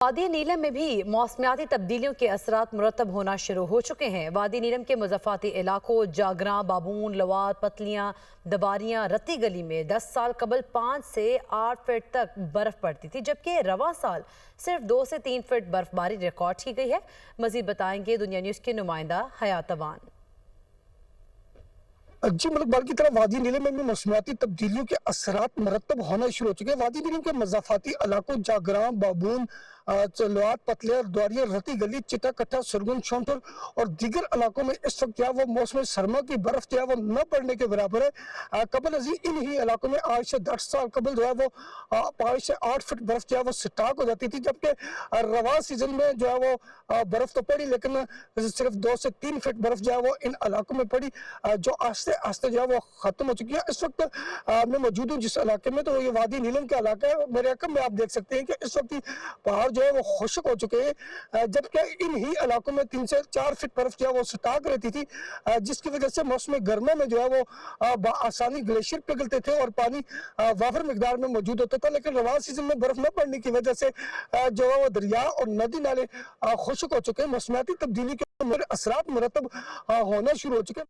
वादी नीलम में भी मौसमियाती तब्दीलियों के असरात मुरतब होना शुरू हो चुके हैं। वादी नीलम के मुज़फ़्फ़ाती इलाकों जागरा, बाबून, लवाद, पतलियाँ, दबारियाँ, रत्ती गली में 10 साल कबल 5 से 8 फीट तक बर्फ़ पड़ती थी, जबकि रवां साल सिर्फ 2 से 3 फीट बर्फबारी रिकॉर्ड की गई है। मज़ीद बताएंगे दुनिया न्यूज़ के नुमाइंदा हयात अवान। जी मुल्क भर की तरह वादी नीलम में भी मौसमियाती तब्दीलियों के असरात मरतब होना शुरू हो चुके हैं। वादी नीलम के मज़ाफ़ाती इलाकों जागरां, बाबून, चलवात, पतलिया, द्वारिया, रती गली, चिटा कट्टा, सरगुन, शोनपुर और दीगर इलाकों में इस वक्त वो मौसम सरमा की बर्फ वो न पड़ने के बराबर है। कबल अजी इन ही इलाकों में आज से 10 साल कबल वो 5 से 8 फुट बर्फ वो स्टाक हो जाती थी, जबकि रवां सीजन में वो बर्फ तो पड़ी, लेकिन सिर्फ 2 से 3 फीट बर्फ वो इन इलाकों में पड़ी, जो आस्ते आस्ते वो खत्म हो चुकी है। इस वक्त मैं मौजूद हूँ जिस इलाके में, तो ये वादी नीलम का इलाका है। मेरे अकम में आप देख सकते हैं कि इस वक्त पहाड़ वो खुश्क हो चुके हैं, जबकि इन ही इलाकों में 3 से 4 फीट बर्फ वो स्टाक रहती थी, जिसकी वजह से मौसम गर्मा में वो आसानी ग्लेशियर पिघलते थे और पानी वाफर मिकदार में मौजूद होता था। लेकिन रवां सीजन में बर्फ न पड़ने की वजह से वो दरिया और नदी नाले खुश्क हो चुके हैं। मौसमियाती तब्दीली के असरात मुरतब होना शुरू हो चुके हैं।